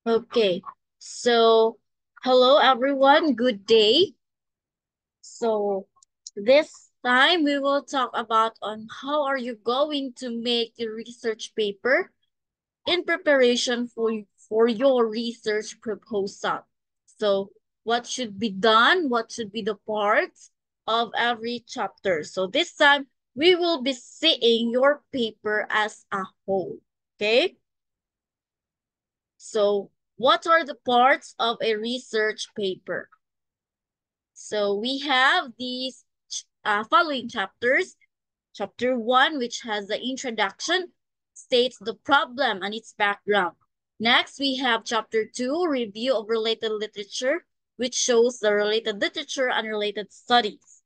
Okay, so hello everyone, good day. So this time we will talk about on how are you going to make your research paper in preparation for your research proposal. So what should be done? What should be the parts of every chapter? So this time we will be seeing your paper as a whole. Okay? So what are the parts of a research paper? So we have these following chapters. Chapter 1, which has the introduction, states the problem and its background. Next, we have Chapter 2, review of related literature, which shows the related literature and related studies.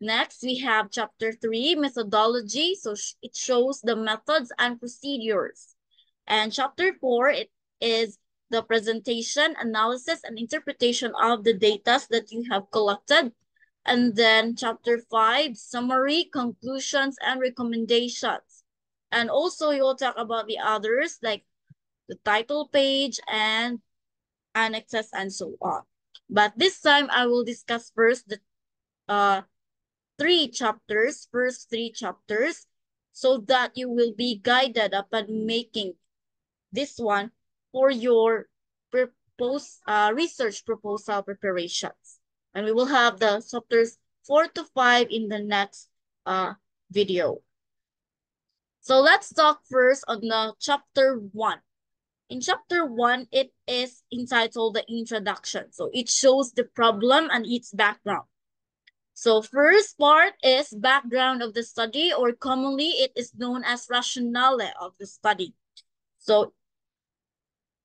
Next, we have Chapter 3, methodology, so it shows the methods and procedures. And Chapter 4, it is the presentation, analysis, and interpretation of the data that you have collected. And then Chapter 5, summary, conclusions, and recommendations. And also you'll talk about the others like the title page and annexes and so on. But this time I will discuss first the first three chapters, so that you will be guided upon making this one for your research proposal preparations. And we will have the chapters 4 to 5 in the next video. So let's talk first on the chapter 1. In chapter 1, it is entitled the introduction. So it shows the problem and its background. So first part is background of the study, or commonly it is known as rationale of the study. So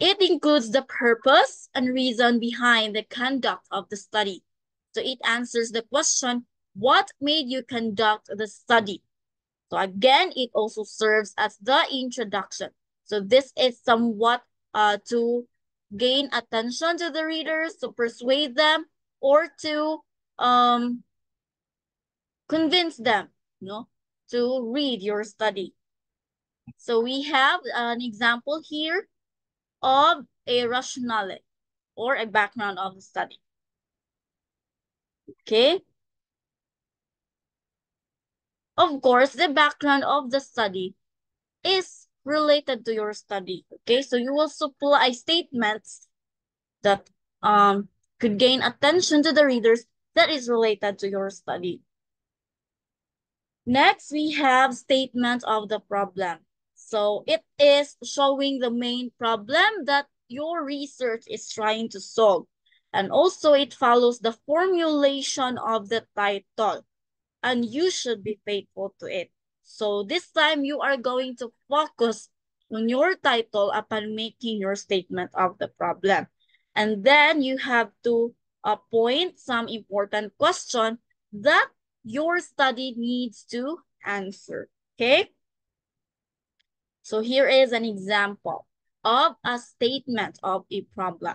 it includes the purpose and reason behind the conduct of the study. So it answers the question, what made you conduct the study? So again, it also serves as the introduction. So this is somewhat to gain attention to the readers, to persuade them, or to convince them, to read your study. So we have an example here of a rationale or a background of the study. Okay. Of course, the background of the study is related to your study. Okay, so you will supply statements that could gain attention to the readers that is related to your study. Next, we have statement of the problem. So it is showing the main problem that your research is trying to solve. And also it follows the formulation of the title. And you should be faithful to it. So this time you are going to focus on your title upon making your statement of the problem. And then you have to appoint some important question that your study needs to answer. Okay? So here is an example of a statement of a problem.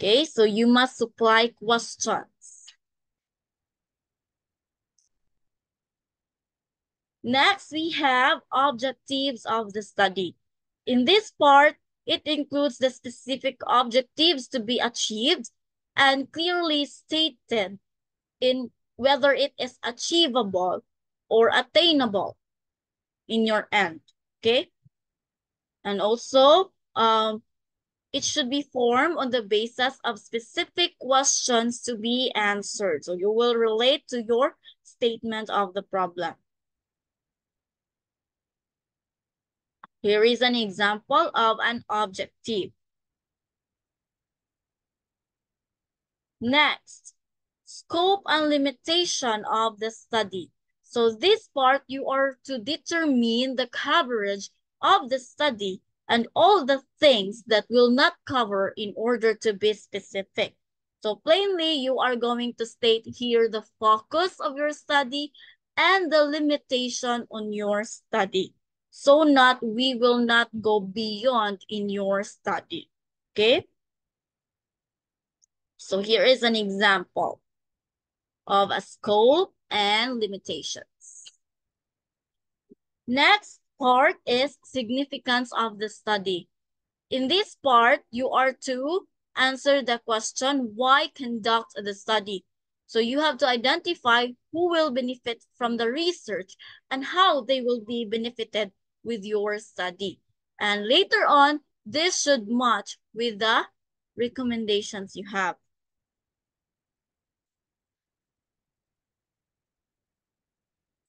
Okay, so you must supply questions. Next, we have objectives of the study. In this part, it includes the specific objectives to be achieved and clearly stated in whether it is achievable or attainable in your end, okay? And also, it should be formed on the basis of specific questions to be answered. So you will relate to your statement of the problem. Here is an example of an objective. Next, scope and limitation of the study. So this part, you are to determine the coverage of the study and all the things that will not cover in order to be specific. So plainly, you are going to state here the focus of your study and the limitation on your study. So we will not go beyond in your study, okay? So here is an example of a scope and limitations. Next part is significance of the study. In this part, you are to answer the question, why conduct the study? So you have to identify who will benefit from the research and how they will be benefited with your study. And later on, this should match with the recommendations you have.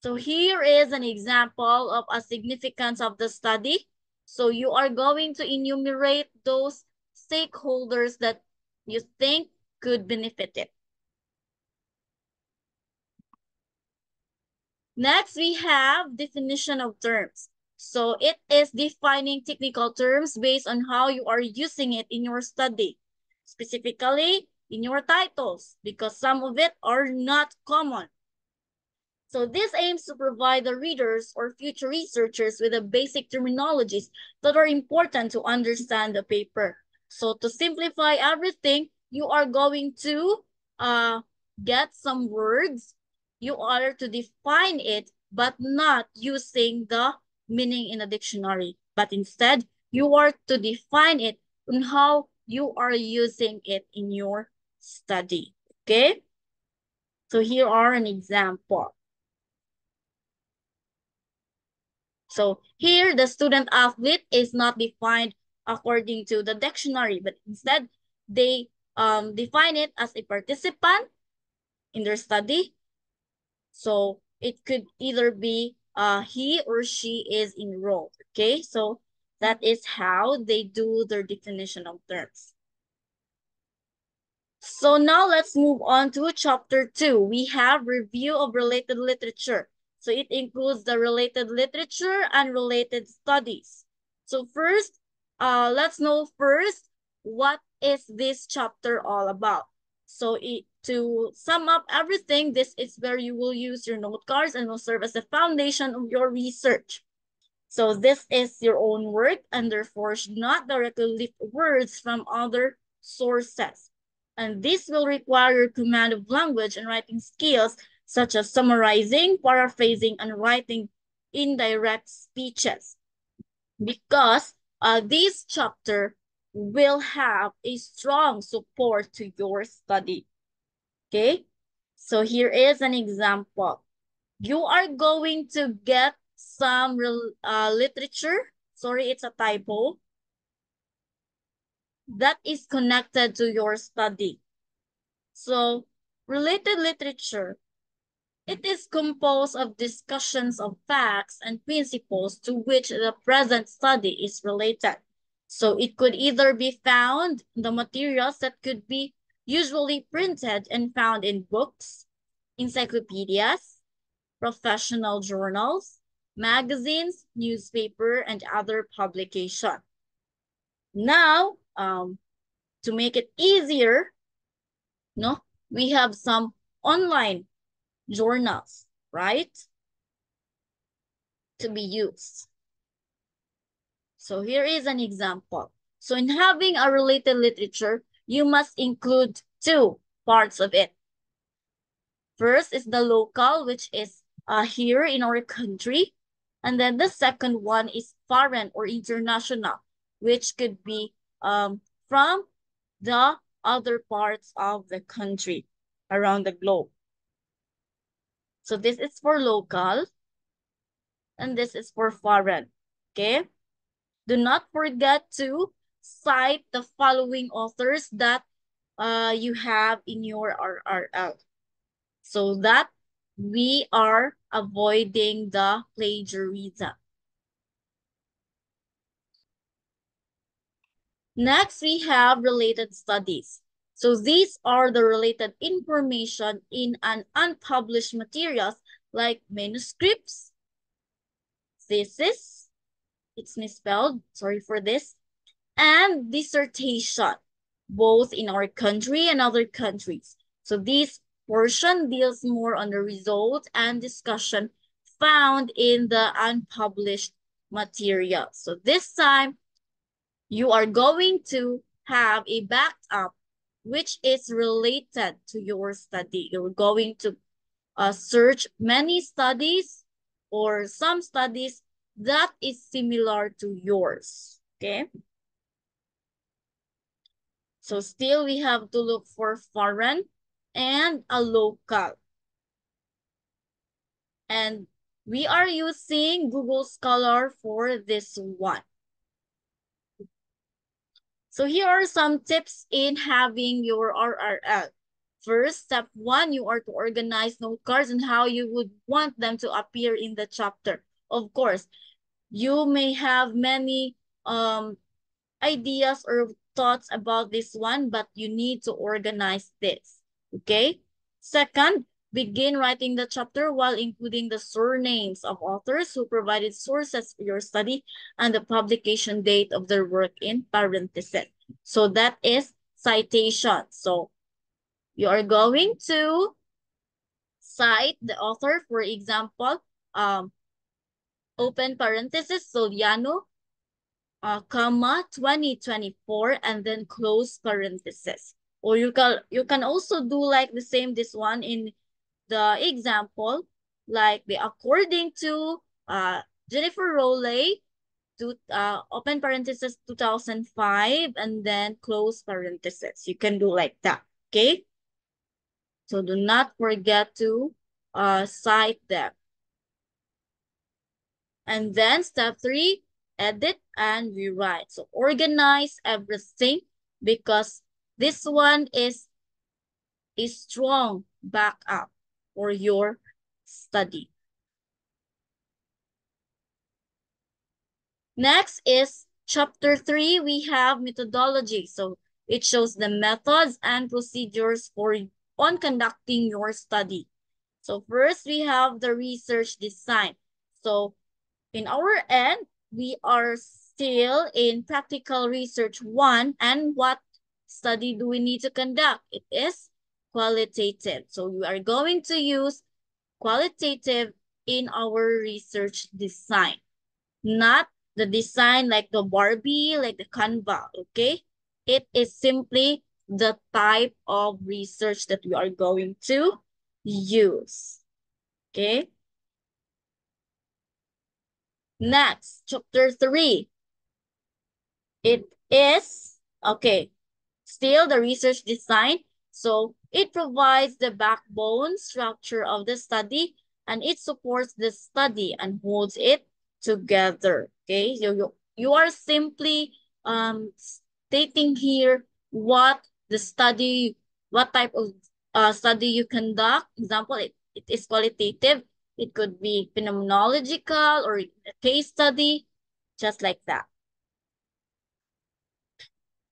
So here is an example of a significance of the study. So you are going to enumerate those stakeholders that you think could benefit it. Next, we have definition of terms. So it is defining technical terms based on how you are using it in your study, specifically in your titles, because some of it are not common. So this aims to provide the readers or future researchers with the basic terminologies that are important to understand the paper. So to simplify everything, you are going to get some words. You are to define it, but not using the meaning in a dictionary. But instead, you are to define it on how you are using it in your study. Okay? So here are an example. So here, the student athlete is not defined according to the dictionary, but instead they define it as a participant in their study. So it could either be he or she is enrolled. Okay, so that is how they do their definition of terms. So now let's move on to chapter 2. We have review of related literature. So it includes the related literature and related studies. So first, let's know first, what is this chapter all about? So to sum up everything, this is where you will use your note cards and will serve as the foundation of your research. So this is your own work and therefore should not directly lift words from other sources. And this will require your command of language and writing skills such as summarizing, paraphrasing, and writing indirect speeches. Because this chapter will have a strong support to your study. Okay? So here is an example. You are going to get some literature. Sorry, it's a typo. That is connected to your study. So related literature, it is composed of discussions of facts and principles to which the present study is related. So it could either be found in the materials that could be usually printed and found in books, encyclopedias, professional journals, magazines, newspaper, and other publication. Now, to make it easier, no, we have some online journals, right? To be used. So here is an example. So in having a related literature, you must include two parts of it. First is the local, which is here in our country. And then the second one is foreign or international, which could be from the other parts of the country around the globe. So this is for local and this is for foreign, okay? Do not forget to cite the following authors that you have in your RRL so that we are avoiding the plagiarism. Next, we have related studies. So these are the related information in an unpublished materials like manuscripts, thesis, it's misspelled, sorry for this, and dissertation, both in our country and other countries. So this portion deals more on the results and discussion found in the unpublished material. So this time, you are going to have a backup which is related to your study. You're going to search many studies or some studies that is similar to yours, okay? So still we have to look for foreign and a local. And we are using Google Scholar for this one. So here are some tips in having your RRL. First, step one, you are to organize note cards and how you would want them to appear in the chapter. Of course, you may have many ideas or thoughts about this one, but you need to organize this, okay? Second, begin writing the chapter while including the surnames of authors who provided sources for your study and the publication date of their work in parentheses. So that is citation. So you are going to cite the author, for example, open parenthesis, Soliano, comma, 2024, and then close parenthesis. Or you can also do like the same this one in the example, like the according to Jennifer Rowley, to open parenthesis 2005 and then close parenthesis. You can do like that, okay? So do not forget to cite them. And then step 3, edit and rewrite. So organize everything because this one is a strong backup for your study. Next is chapter 3. We have methodology. So it shows the methods and procedures on conducting your study. So first we have the research design. So in our end, we are still in practical research 1. And what study do we need to conduct? It is qualitative. So we are going to use qualitative in our research design, not the design like the Barbie, like the Canva, okay? It is simply the type of research that we are going to use, okay? Next, chapter 3. It is, okay, still the research design. So it provides the backbone structure of the study and it supports the study and holds it together. Okay, so you are simply stating here what the study, what type of study you conduct. Example, it is qualitative. It could be phenomenological or a case study, just like that.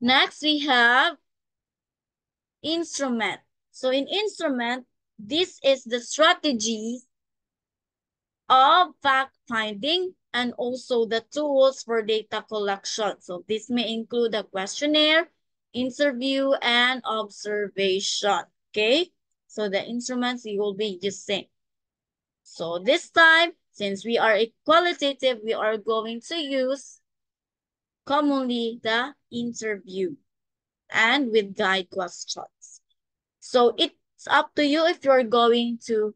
Next, we have instrument. So in instrument, this is the strategies of fact finding and also the tools for data collection. So this may include a questionnaire, interview, and observation. Okay, so the instruments you will be using. So this time, since we are a qualitative, we are going to use commonly the interview and with guide questions. So it's up to you if you're going to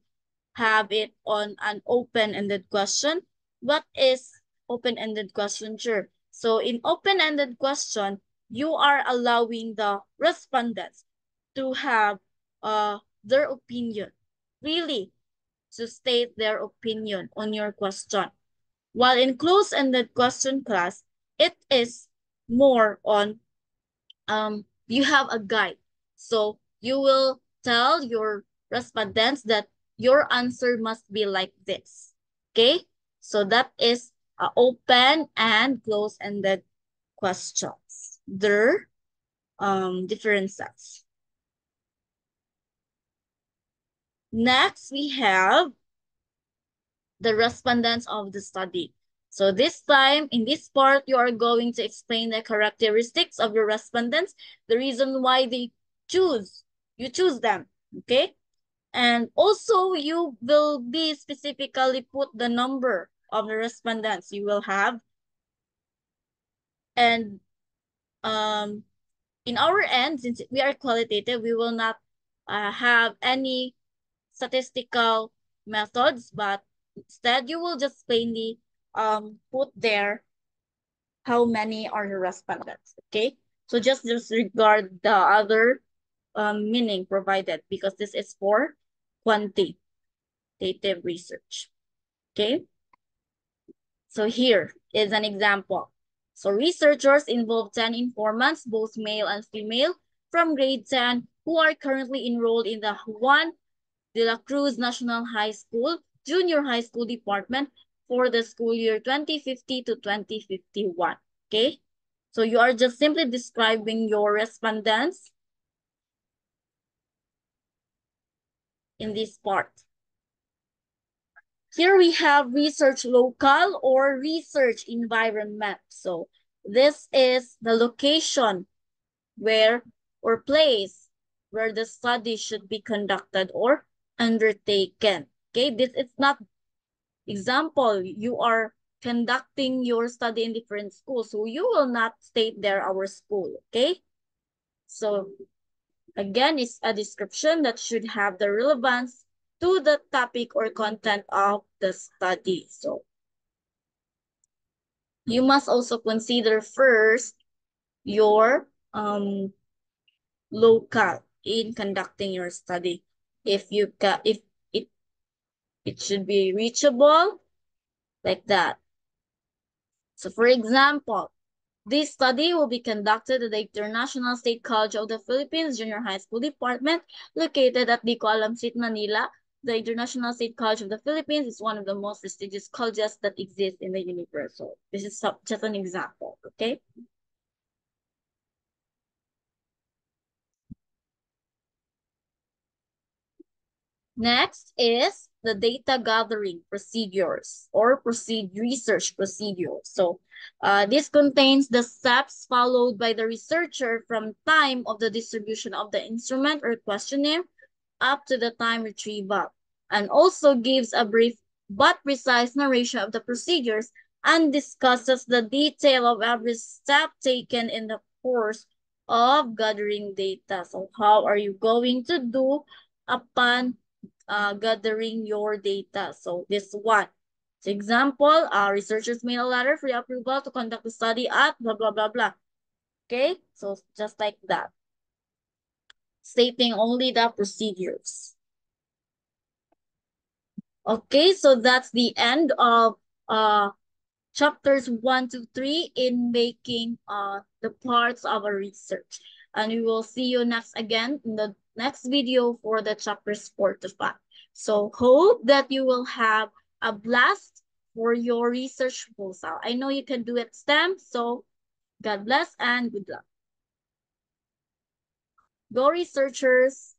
have it on an open-ended question. What is open-ended question? Sure. So in open-ended question, you are allowing the respondents to have their opinion, really to state their opinion on your question. While in closed-ended question class, it is more on you have a guide. So you will tell your respondents that your answer must be like this. Okay? So that is open and close-ended questions. Their differences. Next, we have the respondents of the study. So this time, in this part, you are going to explain the characteristics of your respondents, the reason why you choose them, okay? And also, you will be specifically put the number of the respondents you will have. And in our end, since we are qualitative, we will not have any statistical methods, but instead you will just plainly put there how many are the respondents, okay? So just disregard the other meaning provided because this is for quantitative research. Okay. So here is an example. So researchers involve 10 informants, both male and female, from grade 10 who are currently enrolled in the Juan de la Cruz National High School Junior High School Department for the school year 2050 to 2051. Okay? So you are just simply describing your respondents in this part. Here we have research local or research environment. So this is the location where or place where the study should be conducted or undertaken. Okay, this is not example. You are conducting your study in different schools, so you will not state there our school. Okay, so again, it's a description that should have the relevance to the topic or content of the study. So you must also consider first your local in conducting your study. If it it should be reachable like that. So for example, this study will be conducted at the International State College of the Philippines Junior High School Department located at Bicoalam Street, Manila. The International State College of the Philippines is one of the most prestigious colleges that exist in the universe. So this is just an example, okay? Next is the data gathering procedures or research procedures. So this contains the steps followed by the researcher from time of the distribution of the instrument or questionnaire up to the time retrieval, and also gives a brief but precise narration of the procedures and discusses the detail of every step taken in the course of gathering data. So how are you going to do upon gathering your data? So this one. So example, researchers made a letter for the approval to conduct the study at blah, blah, blah, blah. Okay, so just like that. Stating only the procedures. Okay, so that's the end of chapters 1 to 3 in making the parts of a research. And we will see you next again in the next video for the chapters 4 to 5. So hope that you will have a blast for your research proposal. I know you can do it STEM, so God bless and good luck. Go researchers!